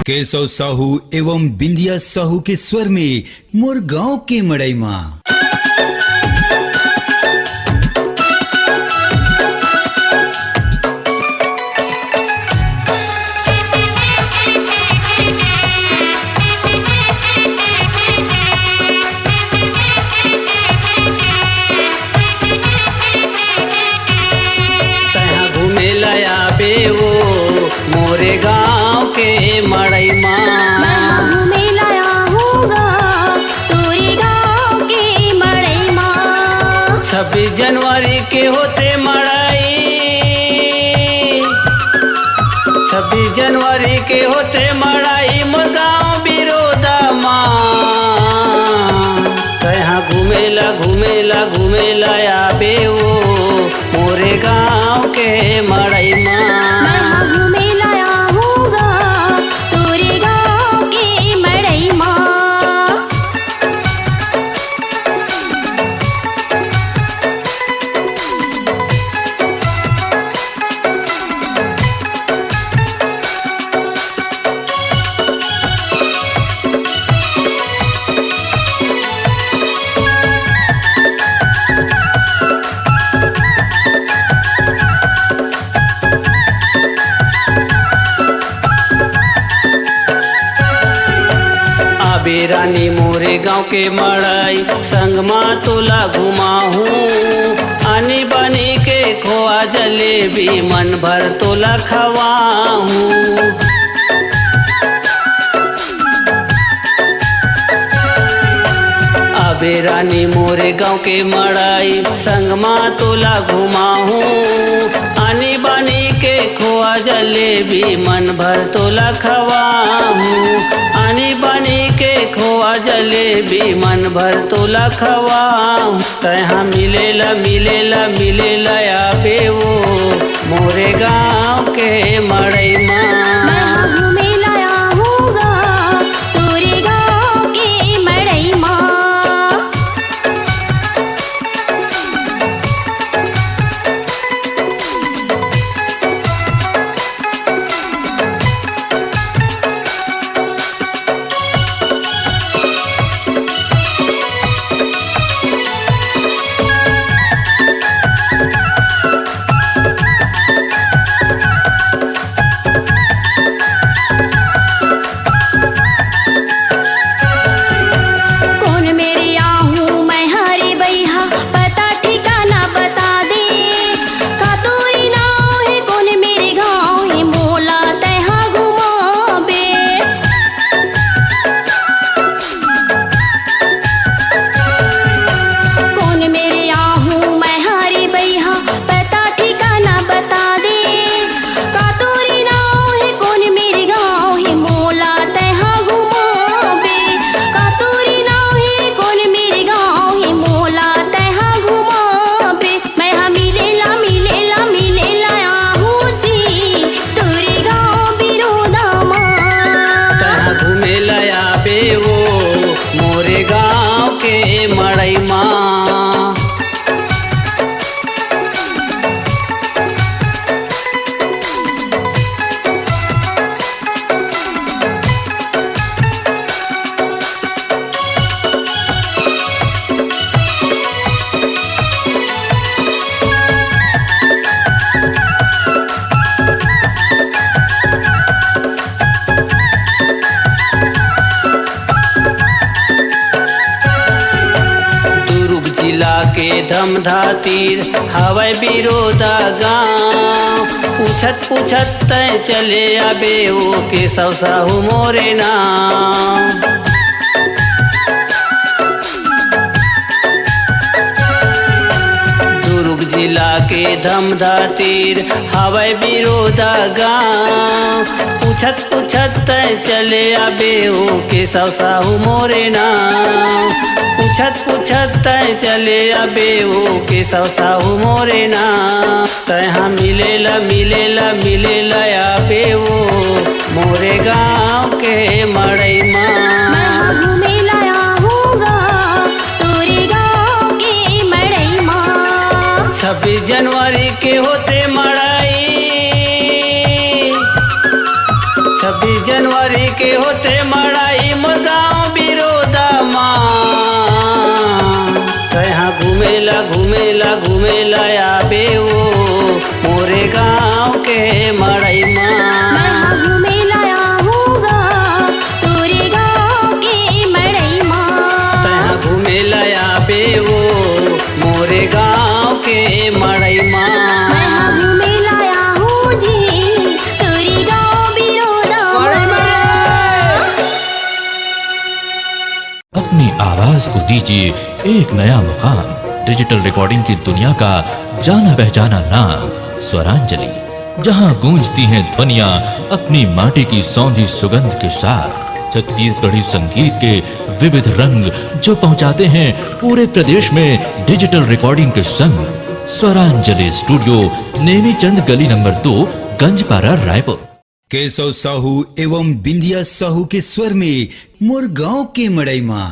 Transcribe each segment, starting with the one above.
केशव साहू एवं बिंदिया साहू के स्वर में मोर गांव के मड़ई माँ। मोरे गाँव के मड़ई माँ घूमे लाया हूँगा तोरे गाँव के मड़ई माँ। 26 जनवरी के होते मड़ई, 26 जनवरी के होते मड़ई मोर गाँव बिरोदा माँ। कहाँ घूमेला घूमेला घूमेला आबे वो मोरे गाँव के मड़ई माँ। रानी मोरे गाँव के मड़ई संग माँ तोला घुमाहू, आनी बनी के खोआ जलेबी मन भर तोला खवाहू। अबे रानी मोरे गाँव के मड़ई संग माँ तोला घुमाहू, आनी बनी के खोआ जलेबी मन भर तोला खवाहू। आनी बनी के खोआ जलेबी मन भर तोला खवाहू। तहाँ मिलेला मिलेला मिलेला आबे वो मोरे गाँव के मड़ई माँ। मोरे गाँव के मड़ई माँ। के धमधातीर हवै बिरोदा गाँव, पूछत पूछत तय चले आबे वो केशव साहू मोरे नाम। दुर्ग जिला के धमधातीर हवै बिरोदा गाँव, पूछत पूछत तय चले आबे वो केशव साहू मोरे नाम। पूछत पूछत तय चले आबे वो केशव साहू मोरे नाम। तहाँ मिलेला मिलेला मिलेला आबे वो मोरे गाँव के मड़ई माँ। घूमे लाया हूँगा तोरे गाँव के मड़ई माँ। 26 जनवरी के होते मड़ई, 26 जनवरी के होते मड़ाई मोर गाँव बिरोदा माँ कहाँ घूमेला घूमेला घूमेला आबे वो मोरे गाँव के मड़ाई माँ मैं घूमेला आऊँगा तोरे गाँव के मड़ई माँ कहाँ घूमेला आबे वो मोरे गाँव के मड़ई माँ मैं घूमेला आऊँ जी तोरे गाँव बिरोदा माँ अपनी आवाज को दीजिए एक नया मुकाम। डिजिटल रिकॉर्डिंग की दुनिया का जाना पहचाना नाम स्वरांजलि, जहां गूंजती हैं ध्वनियां अपनी माटी की सौंधी सुगंध के साथ। छत्तीसगढ़ी संगीत के विविध रंग जो पहुंचाते हैं पूरे प्रदेश में डिजिटल रिकॉर्डिंग के संग। स्वरांजलि स्टूडियो नेमी चंद गली नंबर 2 गंजपारा रायपुर। केशव साहू एवं बिंदिया साहू के स्वर में मोर गाँव के मड़ई माँ।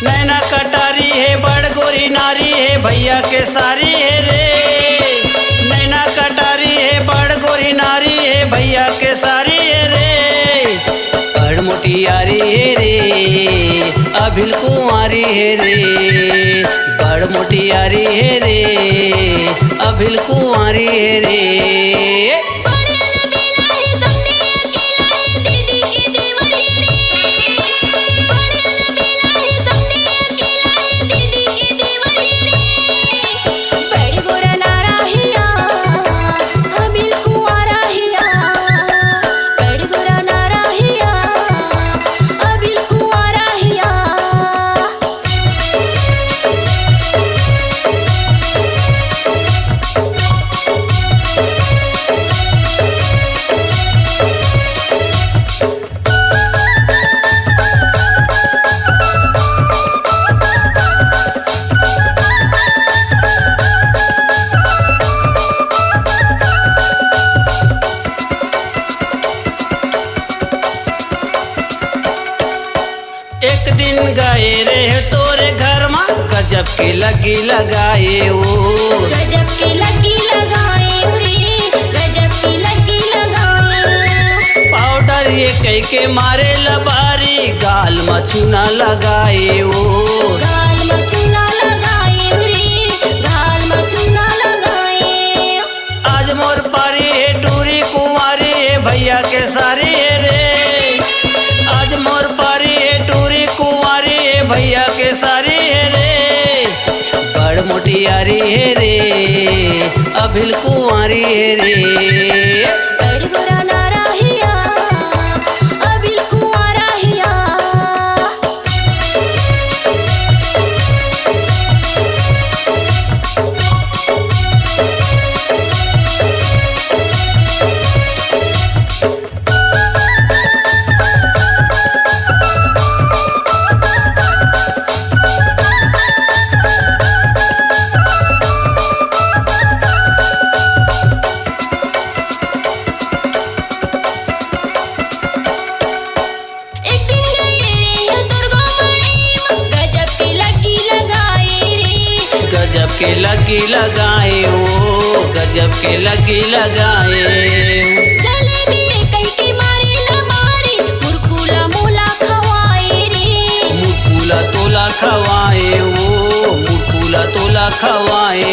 नैना कटारी है बड़ गोरी नारी है भैया के सारी है रे। नैना कटारी है बड़ गोरी नारी है भैया के सारी है रे। बड़ मोटी यारी है रे अभिल कुंवारी है रे। बड़ मोटी यारी है रे अभिल कुंवारी है रे। एक दिन गए रे तोरे घर माँ गजब के लगी लगाए वो। गजब की लगी लगाए रे गजब की लगी लगाए। पाउडर ये कह के मारे लबारी गाल मचुना लगाए वो। गाल मचुना लगाए रे गाल मचुना लगाए। आज मोर पारी है टूरी कुमारी है भैया के सारी है रे। आज मोर पारी है टूरी कुमारी है भैया के सारी है रे। बड़ मोटी यारी है रे अभिल कुंवारी है रे। बड़ गोरा नारा हिया अभिल कुंवारा हिया। गजब के लगी लगाए ओ गजब के लगी लगाए। जलेबी कई के मारे लबारी मुरकुला मोला खवाए रे। मुरकुला तोला खवाए ओ मुरकुला तोला खवाए।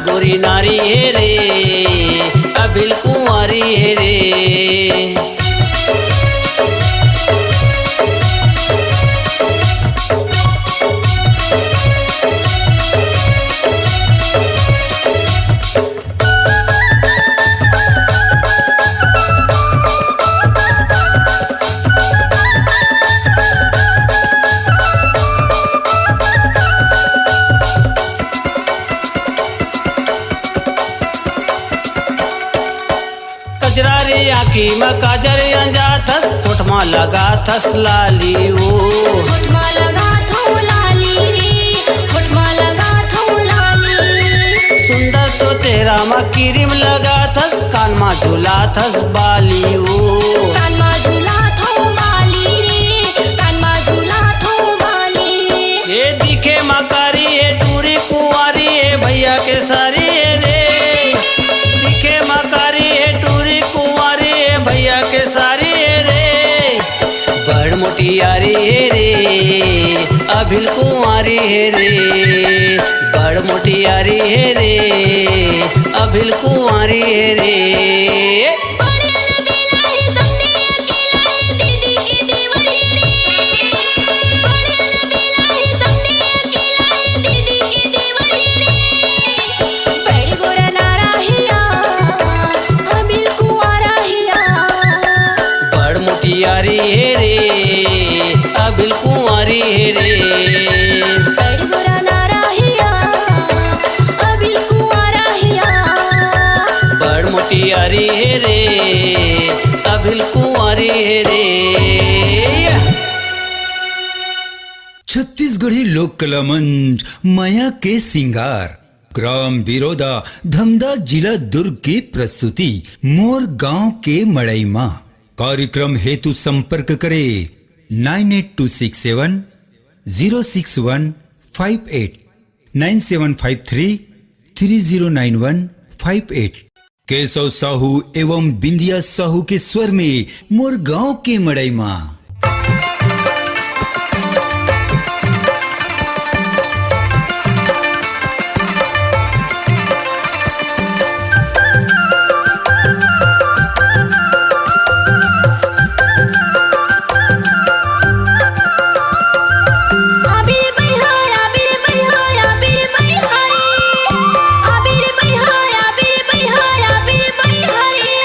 गोरी नारी है रे अभिल कुंवारी है रे। आखी में काजर अंजाथस होठमा लगा थस लाली ओ होठमा लगा थो लाली रे, होठमा लगा थो लाली। सुंदर तो चेहरा में क्रीम लगा थस कान में झूला थस बाली ओ कान मा झूला थो बाली रे, कान मा झूला थो बाली। ये दिखे मकारी है टूरी कुंवारी है भैया के सारी है रे दिखे मकारी है टूरी कुंवारी है भैया के सारी है रे बड़ मोटियारी है रे अभिल कुंवारी है रे बड़ मोटियारी है रे अभिल कुंवारी है रे। पड़ेला बेला है संगे अकेला है दीदी के देवरी रे, पड़ेला बेला है संगे अकेला है दीदी के देवरी रे। बड़ गोरा नारा हिया अबिल कुंवारा हिया, बड़ मोटियारी है रे अभिल कुंवारी है रे बड़ गोरा नारा हिया अबिल कुंवारा हिया। बड़ मोटियारी है रे अभिल कुंवारी है रे। छत्तीसगढ़ी लोक कला मंच माया के सिंगार ग्राम बिरोदा धमदा जिला दुर्ग की प्रस्तुति मोर गांव के मड़ई मां। कार्यक्रम हेतु संपर्क करे 9826706158 9753 309158। केशव साहू एवं बिंदिया साहू के स्वर में मोर गांव के मड़ई मां। आबिर बैहा आबिर बैहा आबिर बैहा रे, आबिर बैहा आबिर बैहा आबिर बैहा रे।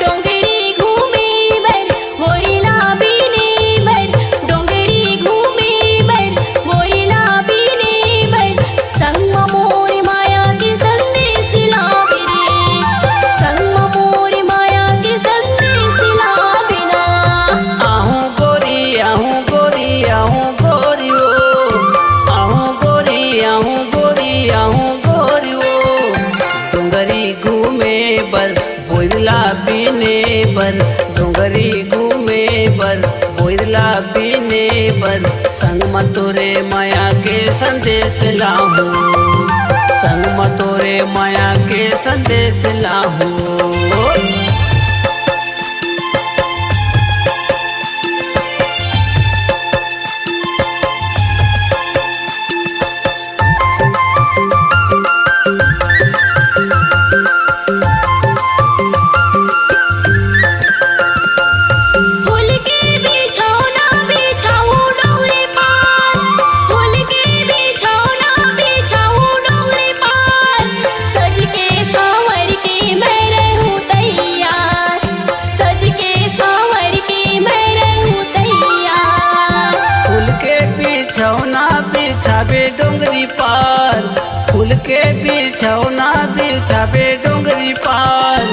डोंगरी घूमे बर मोरिला बीने बर, डोंगरी घूमे बर मोरिला बीने बर। संग मोर माया के संदेश लावे रे, संग मोर माया के संदेश लावे ना। आहूं गोरी आहूं गोरी आहूं गोरी ओ आहूं गोरी आहूं गोरी आहूं गोरी ओ डोंगरी घूमे बर बोइला बीने बर डोंगरी घूमे बर बोइला बीने बर संग मतोरे माया के संदेश लाहूं संग मतोरे माया के संदेश लाहूं। फूल के बिछौना बिछाऊ डोंगरी पार, फूल के बिछौना बिछाऊ डोंगरी पार। सज के सांवर के मैं रहूं तैयार, सज के सांवर के मैं रहूं तैयार। फूल के बिछौना बिछावे डोंगरी पार फूल के बिछौना बिछावे डोंगरी पार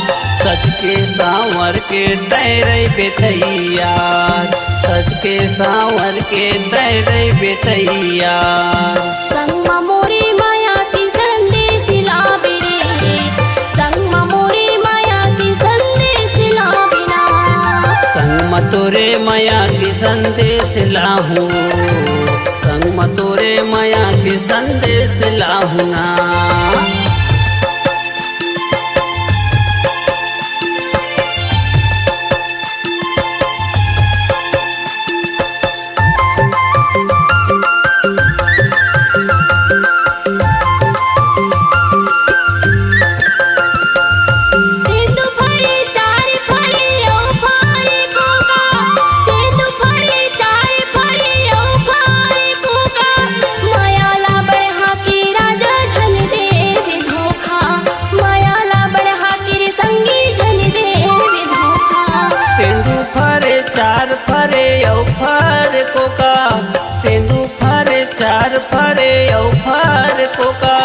सज के सांवर के तैरे बेतैयार सज के सांवर के तैरे बेतैयार। संग मोरी माया की संदेश लावे रे, संग मोरी माया की संदेश लावे ना। संग मतोरे माया की संदेश लाहूं संग मतोरे माया की संदेश लाहूं ना। तेंदु फरे चार फरे ओ फारे कोका, तेंदु फरे चार फरे ओ फारे कोका। मायाला बढ़ा के राजा झल देव धोखा, मायाला बढ़ा के रे संगी झल देव धोखा। तेंदु फरे चार फरे औ फर कोका तेंदु फरे चार फरे औ फर कोका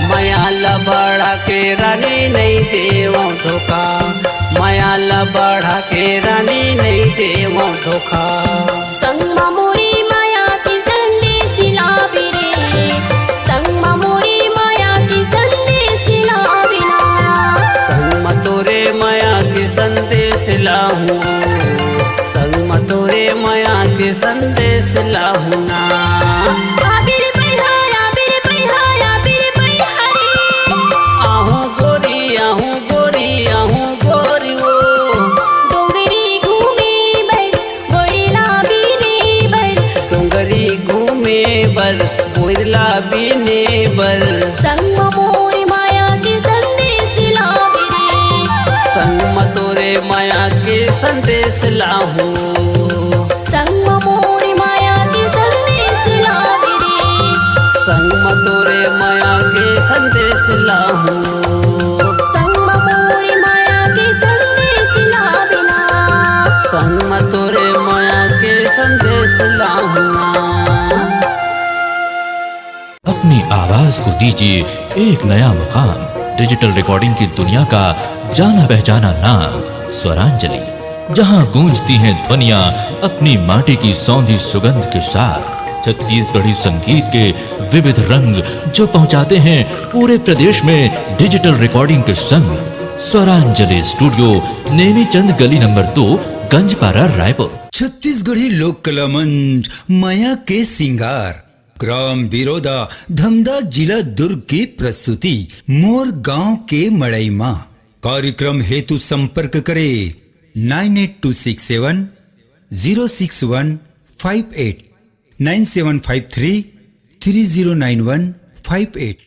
माया लबड़ा के रानी नहीं देव धोखा माया बढ़ा के रानी नहीं देवा धोखा। संगमा मोरी माया की संदेश लावे रे, संगमा मोरी माया की संदेश लाविना। संग तोरे माया के संदेश लाहूं, संग तोरे माया के संदेश लाहूं ना। आबिर बैहाया आबिर बैहाया आबिर बैहारी, आहूं गोरी आहूं गोरी आहूं गोरी वो। डोंगरी घूमे बर बोरिला बीने बर, डोंगरी घूमे बर बोरला बीने बर। संगमा मोरी माया की संदेश लावे रे, संग तोरे माया के संदेश लाहूं, संगमा मोरी माया की संदेश लावे रे, संग तोरे माया के संदेश लाहूं। संगमा मोरी माया की संदेश लाविना। संग तोरे माया के संदेश लाहूं ना। अपनी आवाज को दीजिए एक नया मुकाम। डिजिटल रिकॉर्डिंग की दुनिया का जाना पहचाना नाम स्वरांजलि, जहां गूंजती हैं ध्वनियां अपनी माटी की सौंधी सुगंध के साथ। छत्तीसगढ़ी संगीत के विविध रंग जो पहुंचाते हैं पूरे प्रदेश में डिजिटल रिकॉर्डिंग के संग। स्वरांजलि स्टूडियो नेमीचंद गली नंबर 2 गंजपारा रायपुर। छत्तीसगढ़ी लोक कला मंच माया के सिंगार ग्राम बिरोदा धमदा जिला दुर्ग की प्रस्तुति मोर गांव के मड़ई मां। कार्यक्रम हेतु संपर्क करे 9826706158 9753 309158।